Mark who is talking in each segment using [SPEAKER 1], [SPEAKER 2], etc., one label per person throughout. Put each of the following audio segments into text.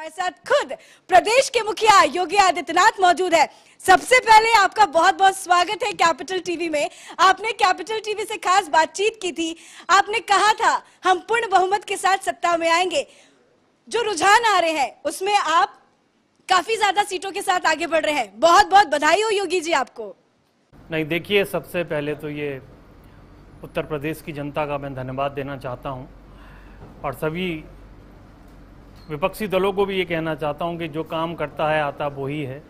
[SPEAKER 1] हमारे साथ खुद प्रदेश के मुखिया योगी आदित्यनाथ मौजूद है। सबसे पहले आपका बहुत बहुत स्वागत है कैपिटल टीवी में। आपने कैपिटल टीवी से खास बातचीत की थी, आपने कहा था हम पूर्ण बहुमत के साथ सत्ता में आएंगे। जो रुझान आ रहे हैं उसमें आप काफी ज्यादा सीटों के साथ आगे बढ़ रहे हैं। बहुत बहुत बधाई हो योगी जी आपको।
[SPEAKER 2] नहीं, देखिए, सबसे पहले तो ये उत्तर प्रदेश की जनता का मैं धन्यवाद देना चाहता हूँ और सभी विपक्षी दलों को भी ये कहना चाहता हूँ कि जो काम करता है आता वही है।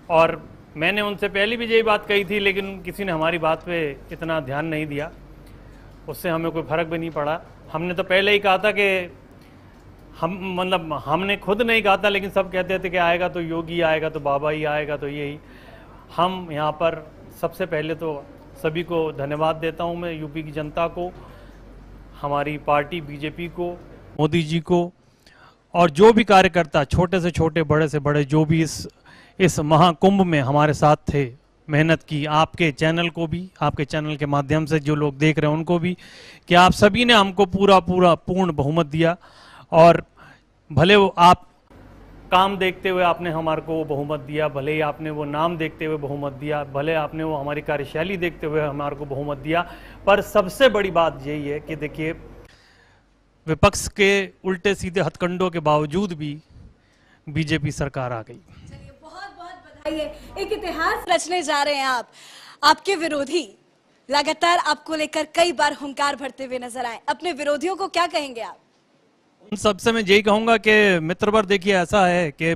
[SPEAKER 2] और मैंने उनसे पहले भी यही बात कही थी, लेकिन किसी ने हमारी बात पे इतना ध्यान नहीं दिया, उससे हमें कोई फर्क भी नहीं पड़ा। हमने तो पहले ही कहा था कि हमने खुद नहीं कहा था, लेकिन सब कहते थे कि आएगा तो योगी आएगा, तो बाबा ही आएगा, तो यही। हम यहाँ पर सबसे पहले तो सभी को धन्यवाद देता हूँ मैं, यूपी की जनता को, हमारी पार्टी बीजेपी को, मोदी जी को, और जो भी कार्यकर्ता छोटे से छोटे बड़े से बड़े जो भी इस महाकुंभ में हमारे साथ थे, मेहनत की, आपके चैनल को भी, आपके चैनल के माध्यम से जो लोग देख रहे हैं उनको भी, कि आप सभी ने हमको पूर्ण बहुमत दिया। और भले वो आप काम देखते हुए आपने हमारे को वो बहुमत दिया, भले ही आपने वो नाम देखते हुए बहुमत दिया, भले आपने वो हमारी कार्यशैली देखते हुए हमारे को बहुमत दिया, पर सबसे बड़ी बात यही है कि देखिए, विपक्ष के उल्टे सीधे हथकंडों के बावजूद भी बीजेपी सरकार आ गई।
[SPEAKER 1] चलिए, बहुत बहुत बधाई है। एक इतिहास रचने जा रहे हैं आप। आपके विरोधी लगातार आपको लेकर कई बार हुंकार भरते हुए नजर आए, अपने विरोधियों को क्या कहेंगे आप?
[SPEAKER 2] उन सबसे मैं यही कहूंगा कि मित्रवर, देखिए, ऐसा है कि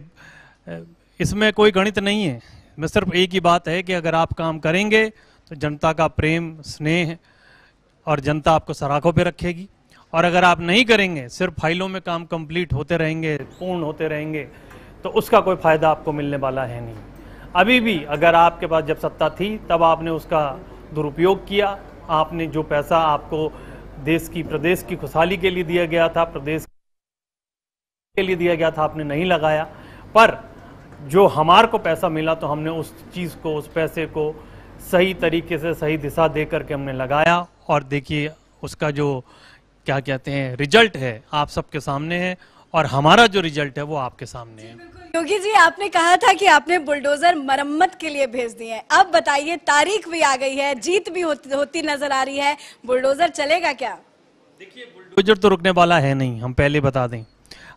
[SPEAKER 2] इसमें कोई गणित नहीं है। मैं सिर्फ एक ही बात है कि अगर आप काम करेंगे तो जनता का प्रेम, स्नेह और जनता आपको सराखों पे रखेगी, और अगर आप नहीं करेंगे, सिर्फ फाइलों में काम कंप्लीट होते रहेंगे, पूर्ण होते रहेंगे, तो उसका कोई फायदा आपको मिलने वाला है नहीं। अभी भी अगर आपके पास जब सत्ता थी तब आपने उसका दुरुपयोग किया। आपने जो पैसा आपको देश की, प्रदेश की खुशहाली के लिए दिया गया था, प्रदेश के लिए दिया गया था, आपने नहीं लगाया। पर जो हमारे को पैसा मिला तो हमने उस चीज़ को, उस पैसे को सही तरीके से, सही दिशा दे करके हमने लगाया। और देखिए, उसका जो क्या कहते हैं रिजल्ट है आप सबके सामने है, और हमारा जो रिजल्ट है वो आपके सामने है।
[SPEAKER 1] योगी जी, आपने कहा था कि आपने बुलडोजर मरम्मत के लिए भेज दिए हैं। अब बताइए, तारीख भी आ गई है, जीत भी होती नजर आ रही है, बुलडोजर चलेगा क्या?
[SPEAKER 2] देखिए, बुलडोजर तो रुकने वाला है नहीं, हम पहले बता दें।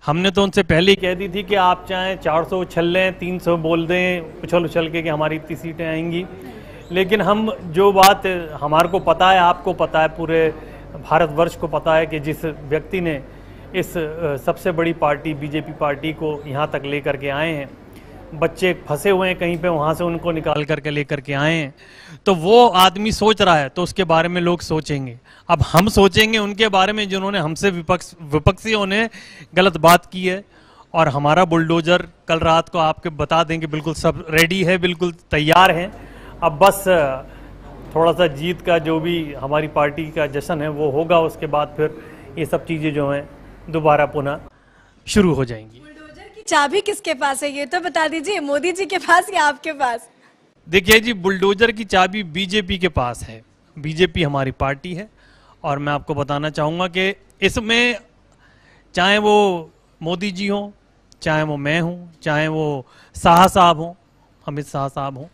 [SPEAKER 2] हमने तो उनसे पहले ही कह दी थी कि आप चाहे 400 उछल लें, 300 बोल दें उछल उछल के कि हमारी इतनी सीटें आएंगी, लेकिन हम जो बात हमारे को पता है, आपको पता है, पूरे भारतवर्ष को पता है कि जिस व्यक्ति ने इस सबसे बड़ी पार्टी बीजेपी पार्टी को यहाँ तक लेकर के आए हैं, बच्चे फंसे हुए हैं कहीं पे, वहाँ से उनको निकाल करके लेकर के आए हैं, तो वो आदमी सोच रहा है तो उसके बारे में लोग सोचेंगे। अब हम सोचेंगे उनके बारे में जिन्होंने हमसे विपक्षियों ने गलत बात की है। और हमारा बुलडोजर कल रात को आपके बता देंगे, बिल्कुल सब रेडी है, बिल्कुल तैयार हैं। अब बस थोड़ा सा जीत का जो भी हमारी पार्टी का जश्न है वो होगा, उसके बाद फिर ये सब चीज़ें जो हैं दोबारा पुनः शुरू हो जाएंगी।
[SPEAKER 1] बुलडोजर की चाबी किसके पास है ये तो बता दीजिए, मोदी जी के पास या आपके पास?
[SPEAKER 2] देखिए जी, बुलडोजर की चाबी बीजेपी के पास है। बीजेपी हमारी पार्टी है, और मैं आपको बताना चाहूँगा कि इसमें चाहे वो मोदी जी हों, चाहे वो मैं हूँ, चाहे वो शाह साहब हों, अमित शाह साहब हों,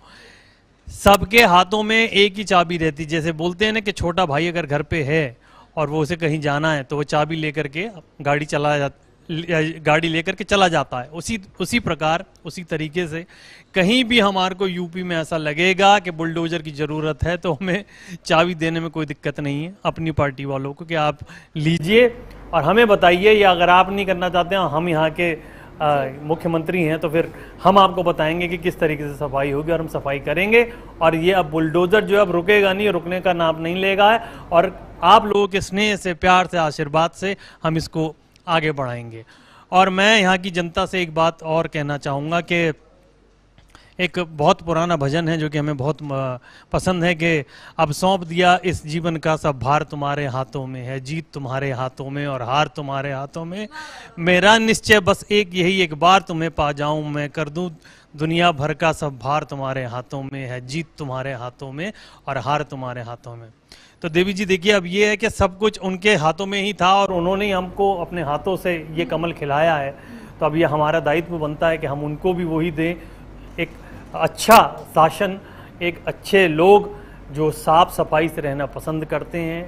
[SPEAKER 2] सबके हाथों में एक ही चाबी रहती। जैसे बोलते हैं ना कि छोटा भाई अगर घर पे है और वो उसे कहीं जाना है तो वो चाबी लेकर के गाड़ी लेकर के चला जाता है। उसी प्रकार, उसी तरीके से कहीं भी हमारे को यूपी में ऐसा लगेगा कि बुलडोजर की ज़रूरत है तो हमें चाबी देने में कोई दिक्कत नहीं है अपनी पार्टी वालों को, कि आप लीजिए और हमें बताइए, या अगर आप नहीं करना चाहते हैं, हम यहाँ के मुख्यमंत्री हैं, तो फिर हम आपको बताएंगे कि किस तरीके से सफाई होगी, और हम सफाई करेंगे। और ये अब बुलडोजर जो अब रुकेगा नहीं, रुकने का नाम नहीं लेगा है, और आप लोगों के स्नेह से, प्यार से, आशीर्वाद से हम इसको आगे बढ़ाएंगे। और मैं यहाँ की जनता से एक बात और कहना चाहूँगा कि एक बहुत पुराना भजन है जो कि हमें बहुत पसंद है, कि अब सौंप दिया इस जीवन का सब भार तुम्हारे हाथों में है, जीत तुम्हारे हाथों में और हार तुम्हारे हाथों में, मेरा निश्चय बस एक यही, एक बार तुम्हें पा जाऊं मैं, कर दूं दुनिया भर का सब भार तुम्हारे हाथों में है, जीत तुम्हारे हाथों में और हार तुम्हारे हाथों में। तो देवी जी देखिए, अब ये है कि सब कुछ उनके हाथों में ही था और उन्होंने ही हमको अपने हाथों से ये कमल खिलाया है। तो अब ये हमारा दायित्व बनता है कि हम उनको भी वही दें, एक अच्छा शासन, एक अच्छे लोग जो साफ सफाई से रहना पसंद करते हैं,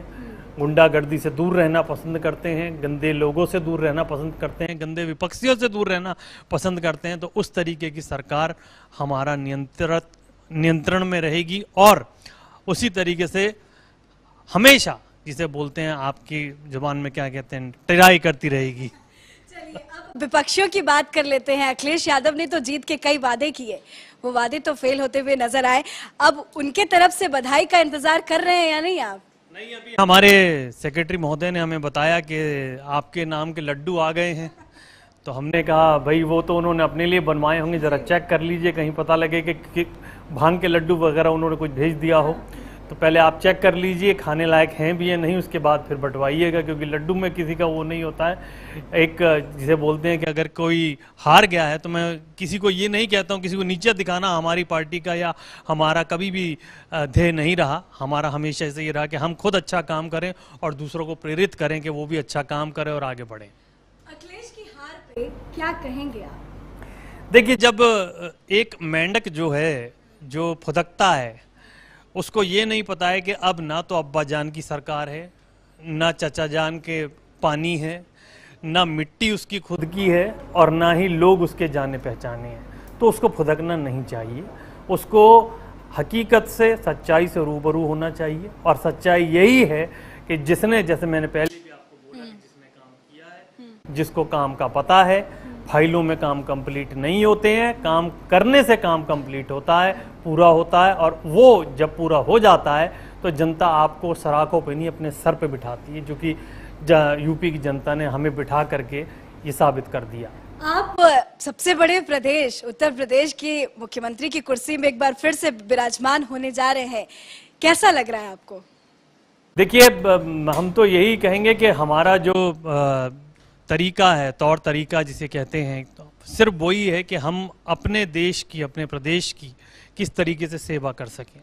[SPEAKER 2] गुंडागर्दी से दूर रहना पसंद करते हैं, गंदे लोगों से दूर रहना पसंद करते हैं, गंदे विपक्षियों से दूर रहना पसंद करते हैं, तो उस तरीके की सरकार हमारा नियंत्रण में रहेगी और उसी तरीके से हमेशा, जिसे बोलते हैं आपकी जुबान में क्या कहते हैं, ट्राई करती रहेगी।
[SPEAKER 1] चलिए अब विपक्षियों की बात कर लेते हैं। अखिलेश यादव ने तो जीत के कई वादे किए, वो वादे तो फेल होते हुए नजर आए। अब उनके तरफ से बधाई का इंतजार कर रहे हैं या नहीं आप?
[SPEAKER 2] नहीं, अभी हमारे सेक्रेटरी महोदय ने हमें बताया कि आपके नाम के लड्डू आ गए हैं, तो हमने कहा भाई वो तो उन्होंने अपने लिए बनवाए होंगे, जरा चेक कर लीजिए, कहीं पता लगे कि भांग के लड्डू वगैरह उन्होंने कुछ भेज दिया हो। तो पहले आप चेक कर लीजिए खाने लायक हैं भी या नहीं, उसके बाद फिर बंटवाइएगा, क्योंकि लड्डू में किसी का वो नहीं होता है। एक जिसे बोलते हैं कि अगर कोई हार गया है, तो मैं किसी को ये नहीं कहता हूँ किसी को नीचे दिखाना हमारी पार्टी का या हमारा कभी भी ध्येय नहीं रहा। हमारा हमेशा ऐसे ही रहा कि हम खुद अच्छा काम करें और दूसरों को प्रेरित करें कि वो भी अच्छा काम करें और आगे बढ़ें।
[SPEAKER 1] अखिलेश की हार पे क्या कहेंगे आप?
[SPEAKER 2] देखिए, जब एक मेंढक जो है, जो फुदकता है, उसको ये नहीं पता है कि अब ना तो अब्बा जान की सरकार है, ना चचा जान के पानी है, ना मिट्टी उसकी खुद की है और ना ही लोग उसके जाने पहचाने हैं, तो उसको फुदकना नहीं चाहिए। उसको हकीकत से, सच्चाई से रूबरू होना चाहिए। और सच्चाई यही है कि जिसने, जैसे मैंने पहले भी आपको बोला, जिसने काम किया है, जिसको काम का पता है, फाइलों में काम कंप्लीट नहीं होते हैं, काम करने से काम कंप्लीट होता है, पूरा होता है। और वो जब पूरा हो जाता है तो जनता आपको सराखों पे नहीं अपने सर पे बिठाती है, जो कि यूपी की जनता ने हमें बिठा करके ये साबित कर दिया।
[SPEAKER 1] आप सबसे बड़े प्रदेश उत्तर प्रदेश की मुख्यमंत्री की कुर्सी में एक बार फिर से विराजमान होने जा रहे हैं, कैसा लग रहा है आपको?
[SPEAKER 2] देखिए, हम तो यही कहेंगे कि हमारा जो तरीका है, तौर तरीका जिसे कहते हैं, तो सिर्फ वही है कि हम अपने देश की, अपने प्रदेश की किस तरीके से सेवा कर सकें।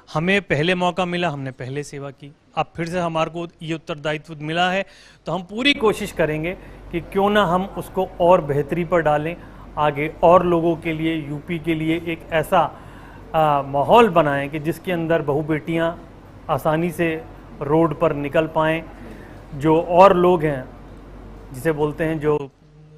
[SPEAKER 2] हमें पहले मौका मिला, हमने पहले सेवा की, अब फिर से हमारे को ये उत्तरदायित्व मिला है, तो हम पूरी कोशिश करेंगे कि क्यों ना हम उसको और बेहतरी पर डालें, आगे और लोगों के लिए, यूपी के लिए एक ऐसा माहौल बनाएं कि जिसके अंदर बहू बेटियां आसानी से रोड पर निकल पाएं, जो और लोग हैं जिसे बोलते हैं जो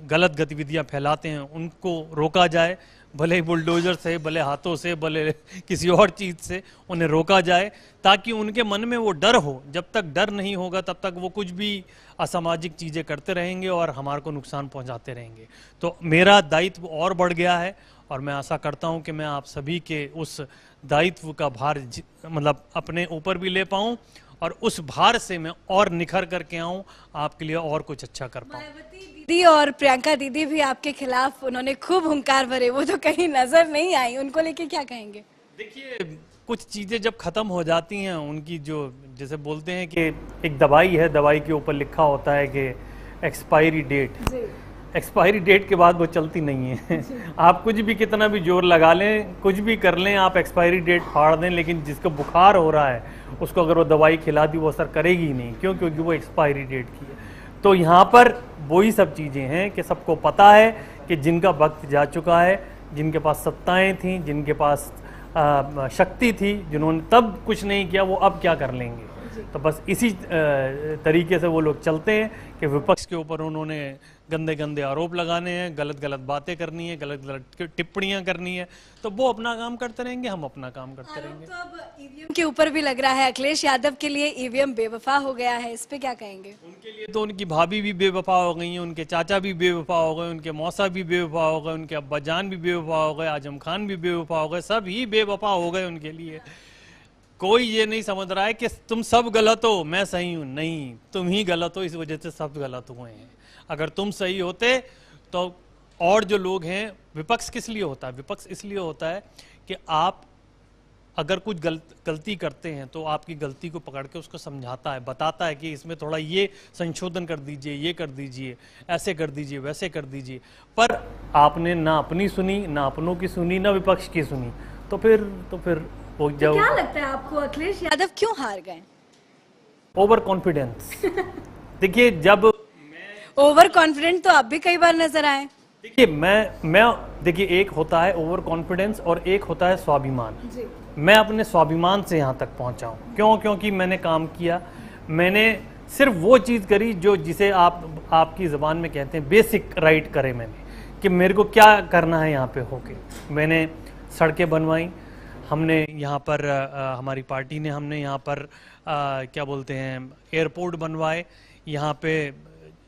[SPEAKER 2] गलत गतिविधियां फैलाते हैं उनको रोका जाए, भले ही बुलडोजर से, भले हाथों से, भले किसी और चीज़ से उन्हें रोका जाए, ताकि उनके मन में वो डर हो। जब तक डर नहीं होगा तब तक वो कुछ भी असामाजिक चीज़ें करते रहेंगे और हमारे को नुकसान पहुंचाते रहेंगे। तो मेरा दायित्व और बढ़ गया है और मैं आशा करता हूं कि मैं आप सभी के उस दायित्व का भार मतलब अपने ऊपर भी ले पाऊं और उस भार से मैं और निखर करके आऊं, आपके लिए और कुछ अच्छा कर पाऊं।
[SPEAKER 1] दीदी और प्रियंका दीदी भी आपके खिलाफ उन्होंने खूब हुंकार भरे, वो तो कहीं नजर नहीं आई, उनको लेके क्या कहेंगे?
[SPEAKER 2] देखिए, कुछ चीजें जब खत्म हो जाती हैं उनकी, जो जैसे बोलते हैं कि एक दवाई है, दवाई के ऊपर लिखा होता है कि एक्सपायरी डेट, एक्सपायरी डेट के बाद वो चलती नहीं है। आप कुछ भी, कितना भी जोर लगा लें, कुछ भी कर लें, आप एक्सपायरी डेट फाड़ दें, लेकिन जिसको बुखार हो रहा है उसको अगर वो दवाई खिला दी वो असर करेगी ही नहीं। क्यों? क्योंकि वो एक्सपायरी डेट की है। तो यहाँ पर वही सब चीज़ें हैं कि सबको पता है कि जिनका वक्त जा चुका है, जिनके पास सत्ताएं थीं, जिनके पास शक्ति थी, जिन्होंने तब कुछ नहीं किया, वो अब क्या कर लेंगे। तो बस इसी तरीके से वो लोग चलते हैं कि विपक्ष के ऊपर उन्होंने गंदे गंदे आरोप लगाने हैं, गलत गलत बातें करनी है, गलत गलत टिप्पणियां करनी है, तो वो अपना काम करते रहेंगे, हम अपना काम करते रहेंगे।
[SPEAKER 1] तो अब ईवीएम के ऊपर भी लग रहा है, अखिलेश यादव के लिए ईवीएम बेवफा हो गया है, इस पे क्या कहेंगे?
[SPEAKER 2] उनके लिए तो उनकी भाभी भी बेवफा हो गई हैं, उनके चाचा भी बेवफा हो गए, उनके मौसा भी बेवफा हो गए, उनके अब्बाजान भी बेवफा हो गए, आजम खान भी बेवफा हो गए, सब ही बेवफा हो गए उनके लिए। कोई ये नहीं समझ रहा है कि तुम सब गलत हो, मैं सही हूं। नहीं, तुम ही गलत हो, इस वजह से सब गलत हुए हैं। अगर तुम सही होते तो और जो लोग हैं, विपक्ष किस लिए होता है? विपक्ष इसलिए होता है कि आप अगर कुछ गलती करते हैं तो आपकी गलती को पकड़ के उसको समझाता है, बताता है कि इसमें थोड़ा ये संशोधन कर दीजिए, ये कर दीजिए, ऐसे कर दीजिए, वैसे कर दीजिए। पर आपने ना अपनी सुनी, ना अपनों की सुनी, ना विपक्ष की सुनी, तो फिर
[SPEAKER 1] तो क्या लगता है आपको अखिलेश यादव क्यों हार गए?
[SPEAKER 2] Over confidence. देखिए, जब
[SPEAKER 1] ओवर कॉन्फिडेंट तो आप भी कई बार नजर आए।
[SPEAKER 2] देखिए देखिए, एक होता है ओवर कॉन्फिडेंस और एक होता है स्वाभिमान। मैं अपने स्वाभिमान से यहाँ तक पहुँचा हूँ। क्योंकि मैंने काम किया, मैंने सिर्फ वो चीज़ करी जो जिसे आपकी ज़बान में कहते हैं बेसिक राइट करे मैंने, कि मेरे को क्या करना है यहाँ पे होके। मैंने सड़कें बनवाई, हमने यहाँ पर हमारी पार्टी ने हमने यहाँ पर क्या बोलते हैं एयरपोर्ट बनवाए, यहाँ पे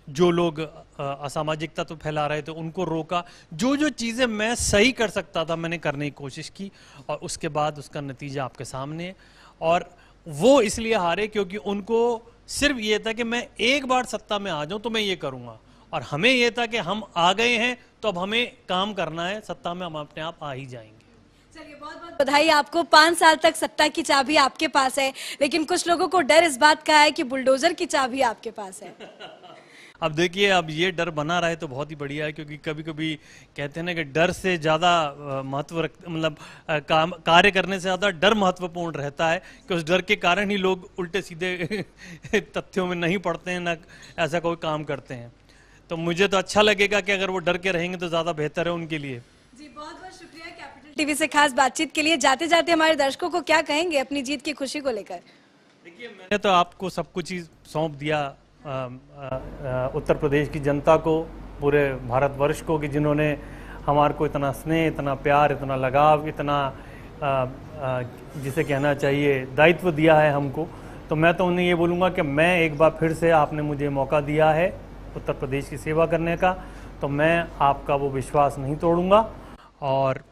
[SPEAKER 2] जो लोग असामाजिक तत्व फैला रहे थे उनको रोका। जो जो चीज़ें मैं सही कर सकता था मैंने करने की कोशिश की, और उसके बाद उसका नतीजा आपके सामने है। और वो इसलिए हारे क्योंकि उनको सिर्फ ये था कि मैं एक बार सत्ता में आ जाऊं तो मैं ये करूंगा, और हमें ये था कि हम आ गए हैं तो अब हमें काम करना है, सत्ता में हम अपने आप आ ही जाएंगे।
[SPEAKER 1] चलिए, बहुत बहुत बधाई आपको। 5 साल तक सत्ता की चाबी आपके पास है, लेकिन कुछ लोगों को डर इस बात का है कि बुलडोजर की चाबी आपके पास है।
[SPEAKER 2] अब देखिए, अब ये डर बना रहे तो बहुत ही बढ़िया है, क्योंकि कभी कभी कहते हैं ना कि डर से ज़्यादा मतलब कार्य करने से ज़्यादा डर महत्वपूर्ण रहता है, कि उस डर के कारण ही लोग उल्टे सीधे तथ्यों में नहीं पड़ते हैं, ना ऐसा कोई काम करते हैं। तो मुझे तो अच्छा लगेगा कि अगर वो डर के रहेंगे तो ज़्यादा बेहतर है उनके लिए।
[SPEAKER 1] जी, बहुत बहुत शुक्रिया कैपिटल टीवी से खास बातचीत के लिए। जाते जाते हमारे दर्शकों को क्या कहेंगे अपनी जीत की खुशी को लेकर?
[SPEAKER 2] देखिए, मैंने तो आपको सब कुछ ही सौंप दिया, उत्तर प्रदेश की जनता को, पूरे भारतवर्ष को, कि जिन्होंने हमारे को इतना स्नेह, इतना प्यार, इतना लगाव, इतना जिसे कहना चाहिए दायित्व दिया है हमको। तो मैं तो उन्हें ये बोलूँगा कि मैं एक बार फिर से, आपने मुझे मौका दिया है उत्तर प्रदेश की सेवा करने का, तो मैं आपका वो विश्वास नहीं तोड़ूंगा। और